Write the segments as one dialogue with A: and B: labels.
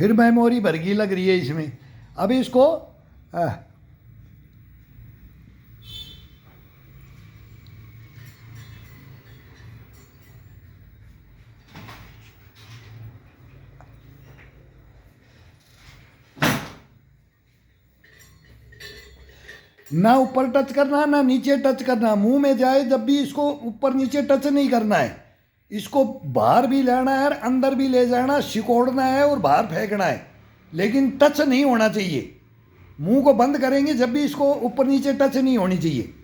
A: फिर मेमोरी भर गई लग रही है इसमें। अभी इसको ना ऊपर टच करना ना नीचे टच करना, मुंह में जाए जब भी इसको ऊपर नीचे टच नहीं करना है। इसको बाहर भी लेना है और अंदर भी ले जाना, सिकोड़ना है और बाहर फेंकना है, लेकिन टच नहीं होना चाहिए। मुंह को बंद करेंगे जब भी इसको ऊपर नीचे टच नहीं होनी चाहिए।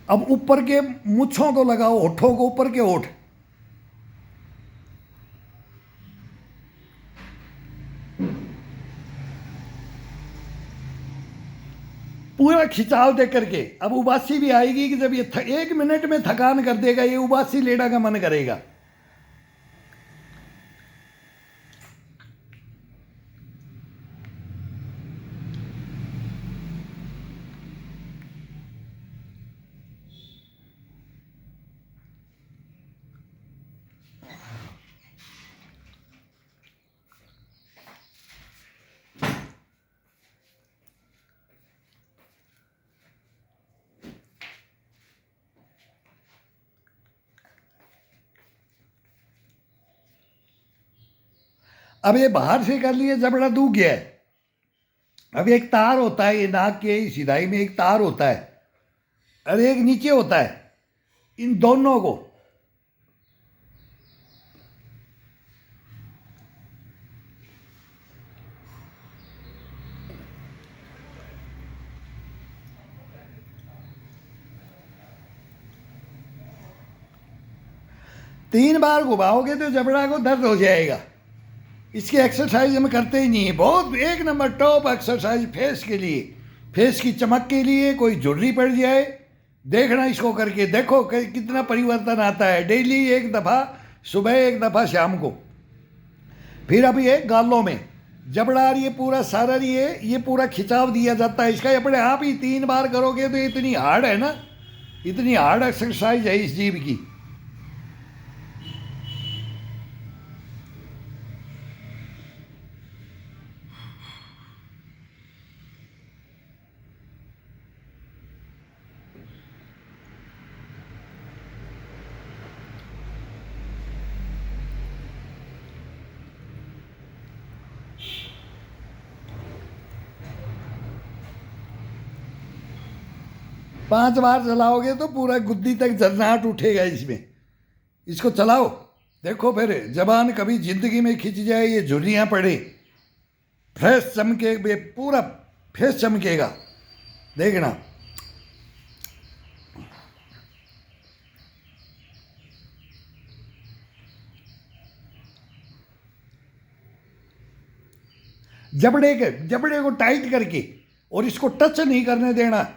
A: अब ऊपर के मुच्छों को लगाओ, होठों को, ऊपर के होठ। पूरा खिंचाव दे करके। अब उबासी भी आएगी कि जब ये 1 मिनट में थकान कर देगा, ये उबासी लेना का मन करेगा। अब ये बाहर से कर लिए, जबड़ा दूख गया है। अब एक तार होता है, ये नाक के सिधाई में एक तार होता है और एक नीचे होता है। इन दोनों को तीन बार घुमाओगे तो जबड़ा को दर्द हो जाएगा। इसकी एक्सरसाइज हम करते ही नहीं है। बहुत 1 नंबर टॉप एक्सरसाइज फेस के लिए, फेस की चमक के लिए। कोई झुर्री पड़ जाए, देखना इसको करके, देखो कितना परिवर्तन आता है। डेली 1 दफ़ा सुबह, 1 दफ़ा शाम को। फिर अब ये गालों में जबड़ा, ये पूरा सारा ये पूरा खिंचाव दिया जाता है इसका। अपने आप ही 3 बार करोगे तो इतनी हार्ड है ना, इतनी हार्ड एक्सरसाइज है इस जीव की। पांच बार चलाओगे तो पूरा गुद्दी तक झरनाहट उठेगा इसमें। इसको चलाओ, देखो फिर जबान कभी जिंदगी में खिंच जाए, ये झुर्रियाँ पड़े, फ्रेश चमके, पूरा फेस चमकेगा, देखना। जबड़े को टाइट करके, और इसको टच नहीं करने देना।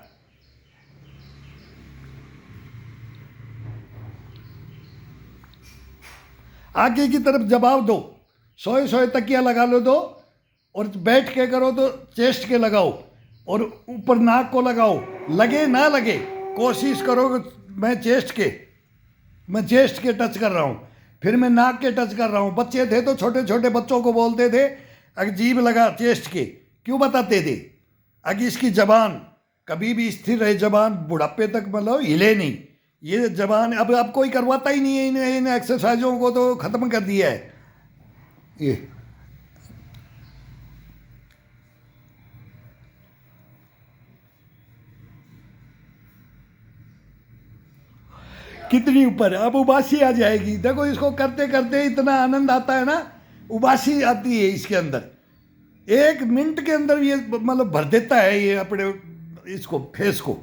A: आगे की तरफ जवाब दो, सोए सोए तकिया लगा लो दो, और बैठ के करो तो चेस्ट के लगाओ, और ऊपर नाक को लगाओ। लगे ना लगे, कोशिश करो कि मैं चेस्ट के टच कर रहा हूँ, फिर मैं नाक के टच कर रहा हूँ। बच्चे थे तो छोटे छोटे बच्चों को बोलते थे अगर जीभ लगा चेस्ट के, क्यों बताते थे? अगर इसकी जबान कभी भी स्थिर रहे, जबान बुढ़ापे तक मतलब हिले नहीं। ये जबान अब कोई करवाता ही नहीं है, इन एक्सरसाइजों को तो ख़त्म कर दिया है ये। कितनी ऊपर, अब उबासी आ जाएगी। देखो इसको करते करते इतना आनंद आता है ना, उबासी आती है इसके अंदर। 1 मिनट के अंदर ये मतलब भर देता है ये अपने इसको, फेस को।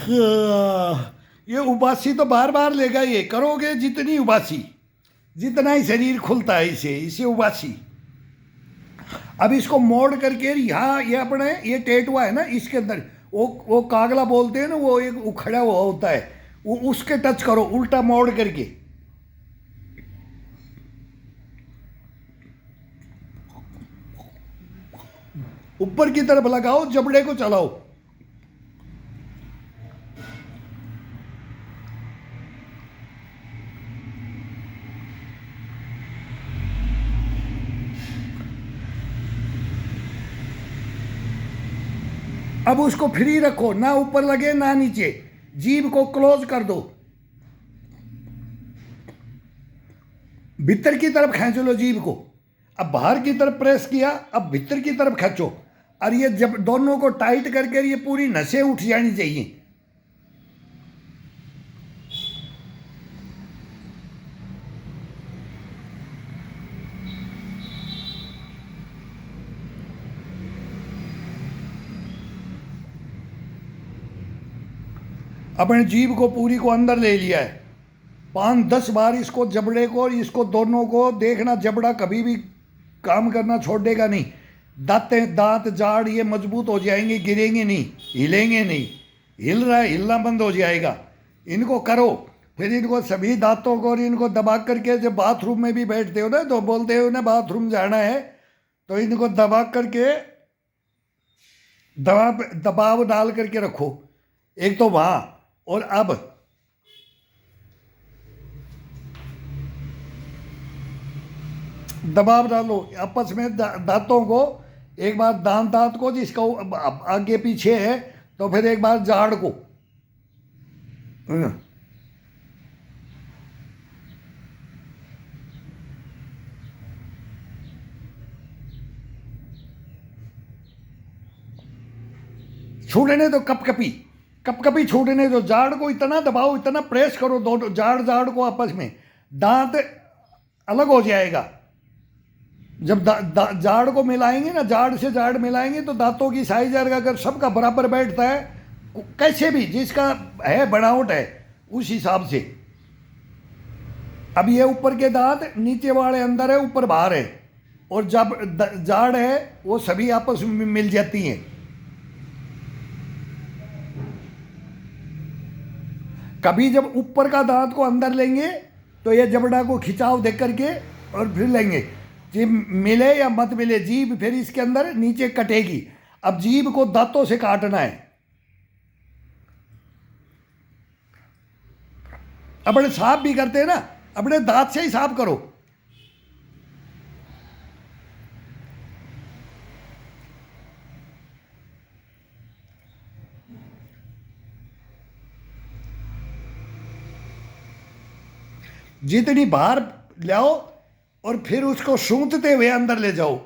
A: ये उबासी तो बार बार लेगा, ये करोगे जितनी उबासी, जितना ही शरीर खुलता है इसे इसे उबासी। अब इसको मोड़ करके यहाँ ये अपने ये टेटुआ है ना, इसके अंदर वो कागला बोलते हैं ना, वो एक उखड़ा हुआ होता है, वो उसके टच करो उल्टा मोड़ करके। ऊपर की तरफ लगाओ, जबड़े को चलाओ। अब उसको फ्री रखो, ना ऊपर लगे ना नीचे, जीभ को क्लोज कर दो, भीतर की तरफ खींच लो जीभ को। अब बाहर की तरफ प्रेस किया, अब भीतर की तरफ खींचो, और ये जब दोनों को टाइट करके ये पूरी नसें उठ जानी चाहिए। अपने जीभ को पूरी को अंदर ले लिया है, 5-10 बार इसको जबड़े को, इसको दोनों को देखना, जबड़ा कभी भी काम करना छोड़ेगा नहीं। दांत जाड़ ये मजबूत हो जाएंगे, गिरेंगे नहीं, हिलेंगे नहीं। हिल रहा है, हिलना बंद हो जाएगा। इनको करो, फिर इनको सभी दांतों को और इनको दबा करके, जब बाथरूम में भी बैठते हो ना तो बोलते हो ना बाथरूम जाना है, तो इनको दबा करके दबाव डाल करके रखो, एक तो वहां, और अब दबाव डालो आपस में दांतों को, एक बार दांत को जिसका आगे पीछे है, तो फिर एक बार जाड़ को। छूटने दो, कपकपी छूटने दो, जाड़ को इतना दबाओ, इतना प्रेस करो, दोनों जाड़ को आपस में, दांत अलग हो जाएगा। जब जाड़ को मिलाएंगे ना, जाड़ से जाड़ मिलाएंगे तो दांतों की साइज अगर सबका बराबर बैठता है, कैसे भी जिसका है बनावट है उस हिसाब से। अब ये ऊपर के दांत नीचे वाले अंदर है, ऊपर बाहर है, और जब जाड़ है वो सभी आपस में मिल जाती हैं। कभी जब ऊपर का दांत को अंदर लेंगे तो ये जबड़ा को खिंचाव दे करके और फिर लेंगे, जीभ मिले या मत मिले, जीभ फिर इसके अंदर नीचे कटेगी। अब जीभ को दांतों से काटना है। अपने साफ भी करते हैं ना, अपने दांत से ही साफ करो। जितनी बाहर लाओ और फिर उसको सूंघते हुए अंदर ले जाओ।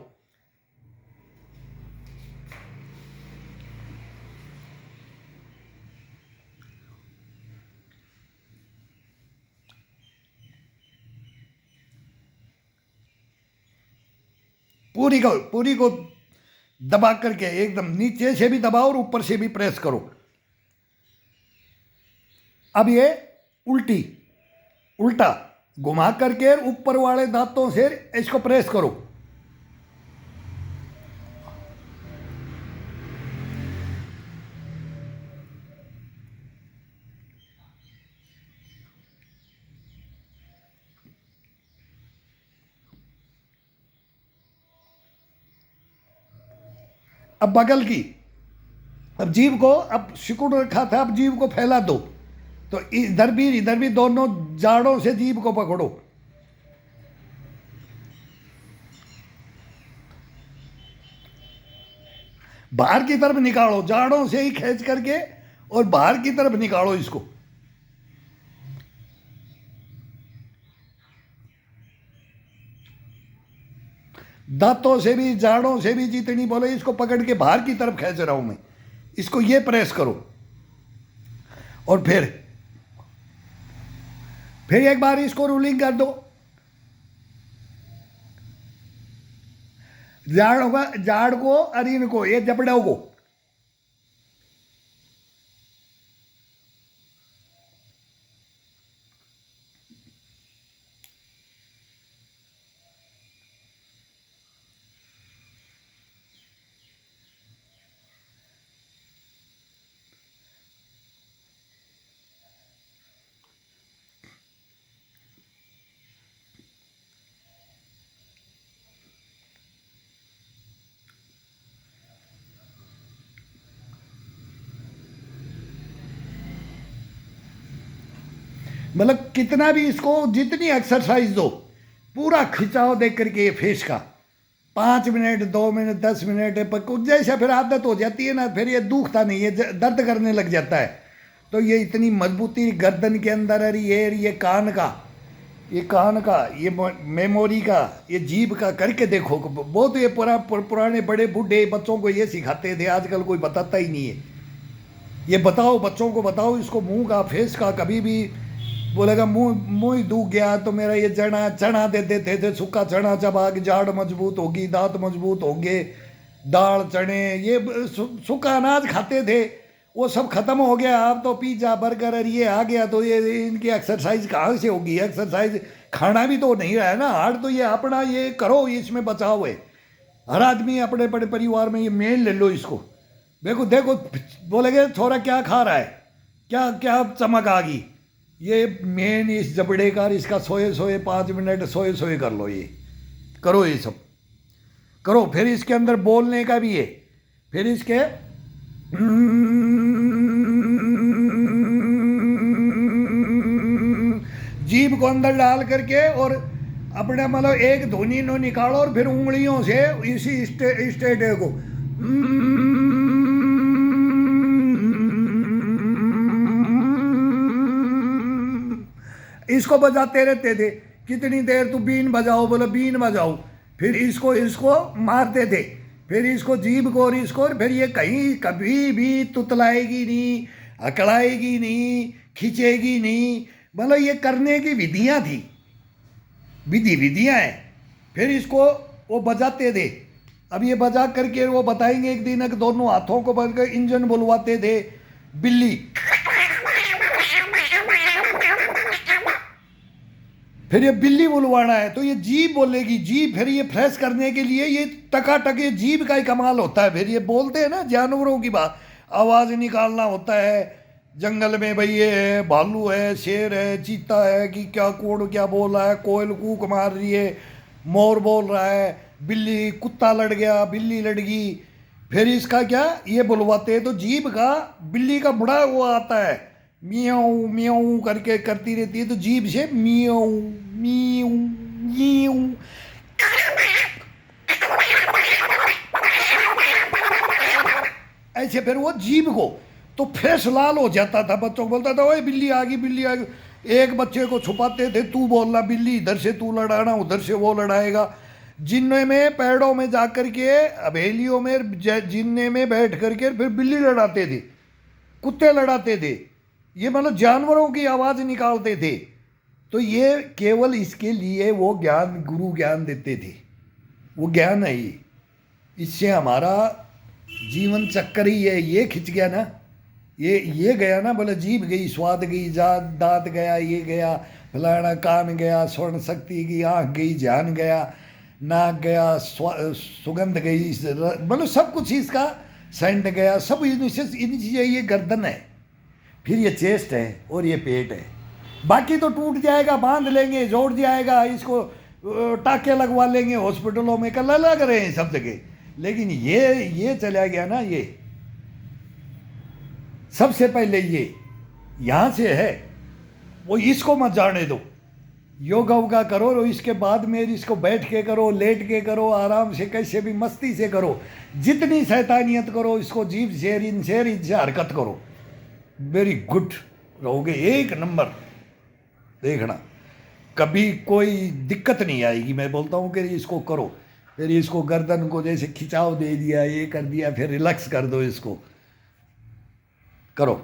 A: पूरी को दबा करके एकदम नीचे से भी दबाओ और ऊपर से भी प्रेस करो। अब ये उल्टा घुमा करके ऊपर वाले दांतों से इसको प्रेस करो। अब बगल की, अब जीभ को, अब सिकुड़ रखा था, अब जीभ को फैला दो, तो इधर भी दोनों जाड़ों से जीभ को पकड़ो। बाहर की तरफ निकालो, जाड़ों से ही खींच करके और बाहर की तरफ निकालो इसको। दांतों से भी जाड़ों से भी जितनी बोले, इसको पकड़ के बाहर की तरफ खींच रहा हूं मैं, इसको ये प्रेस करो। और फिर एक बार इसको रूलिंग कर दो। जाड़ को और इनको, ये जबड़ों को, मतलब कितना भी इसको जितनी एक्सरसाइज दो, पूरा खिंचाव देख करके ये फेस का 5 मिनट 2 मिनट 10 मिनट पर कुछ जैसा फिर आदत हो जाती है ना, फिर ये दुखता नहीं, ये दर्द करने लग जाता है। तो ये इतनी मजबूती गर्दन के अंदर है, ये कान का, ये कान का, ये मेमोरी का, ये जीभ का करके देखो। बहुत ये पुराने बड़े बूढ़े बच्चों को ये सिखाते थे, आजकल कोई बताता ही नहीं है। ये बताओ बच्चों को, बताओ इसको मुंह का फेस का। कभी भी बोलेगा मुंह ही दुख गया तो मेरा ये चना दे देते थे, सूखा चना चबा के जाड़ मजबूत होगी, दांत मजबूत होंगे। दाल चने ये सूखा अनाज खाते थे, वो सब खत्म हो गया। अब तो पिज्जा बर्गर और ये आ गया, तो ये इनकी एक्सरसाइज कहाँ से होगी? एक्सरसाइज खाना भी तो नहीं रहा है ना हार्ड। तो ये अपना ये करो, इसमें बचाव है। हर आदमी अपने बड़े परिवार में ये मेन ले लो इसको। देखो देखो बोलेगे छोरा क्या खा रहा है, क्या क्या चमक आ गई। ये मेन इस जबड़े का, इसका सोए 5 मिनट सोए कर लो। ये करो, ये सब करो। फिर इसके अंदर बोलने का भी है। फिर इसके जीभ को अंदर डाल करके और अपने मतलब एक ध्वनि नो निकालो और फिर उंगलियों से इसी स्टेट को इसको बजाते रहते थे। कितनी देर तू बीन बजाओ, बोले बीन बजाओ। फिर इसको मारते थे, फिर इसको जीभ को और इसको, फिर ये कहीं कभी भी तुतलाएगी नहीं, अकड़ाएगी नहीं, खींचेगी नहीं। मतलब ये करने की विधियां थी, विधियां हैं। फिर इसको वो बजाते थे। अब ये बजा करके वो बताएंगे एक दिन कि दोनों हाथों को बनकर इंजन बुलवाते थे। बिल्ली, फिर ये बिल्ली बुलवाना है तो ये जीभ बोलेगी। जीभ फिर ये फ्रेश करने के लिए ये टकाटक, ये जीभ का ही कमाल होता है। फिर ये बोलते हैं ना जानवरों की बात, आवाज़ निकालना होता है। जंगल में भाई ये है, भालू है, शेर है, चीता है कि क्या कौन क्या बोल रहा है, कोयल कूक मार रही है, मोर बोल रहा है, बिल्ली कुत्ता लड़ गया, बिल्ली लड़ गई। फिर इसका क्या ये बुलवाते हैं तो जीभ का बिल्ली का बुढ़ा हुआ आता है, मियाऊ मियाऊ करके करती रहती है। तो जीभ से मियाऊ मियाऊ मियाऊ ऐसे फिर वो जीभ को तो फेस लाल हो जाता था। बच्चों को बोलता था ओए बिल्ली आ गई, बिल्ली आ गई। एक बच्चे को छुपाते थे, तू बोलना बिल्ली, इधर से तू लड़ाना, उधर से वो लड़ाएगा। जिन्ने में पेड़ों में जाकर के, हवेलियों में जिन्ने में बैठ करके फिर बिल्ली लड़ाते थे, कुत्ते लड़ाते थे। ये मतलब जानवरों की आवाज़ निकालते थे। तो ये केवल इसके लिए वो ज्ञान, गुरु ज्ञान देते थे। वो ज्ञान है ये, इससे हमारा जीवन चक्कर ही है। ये खिंच गया ना, ये गया ना, बोले जीभ गई, स्वाद गई, दांत गया, ये गया, फलाना कान गया, स्वर्ण शक्ति गई, आँख गई, ध्यान गया, नाक गया, सुगंध गई, मतलब सब कुछ इसका सेंट गया, सब इनसे ये गर्दन है, फिर ये चेस्ट है और ये पेट है। बाकी तो टूट जाएगा, बांध लेंगे, जोड़ जाएगा, इसको टाके लगवा लेंगे हॉस्पिटलों में, कल लग रहे हैं सब जगह। लेकिन ये चला गया ना, ये सबसे पहले ये यहाँ से है, वो इसको मत जाने दो। योगा वोगा करो और इसके बाद में इसको बैठ के करो, लेट के करो, आराम से, कैसे भी मस्ती से करो। जितनी शैतानियत करो इसको जीभ से, इनसे हरकत करो, वेरी गुड रहोगे, एक नंबर। देखना कभी कोई दिक्कत नहीं आएगी। मैं बोलता हूँ कि इसको करो। फिर इसको गर्दन को जैसे खिंचाव दे दिया, ये कर दिया, फिर रिलैक्स कर दो, इसको करो।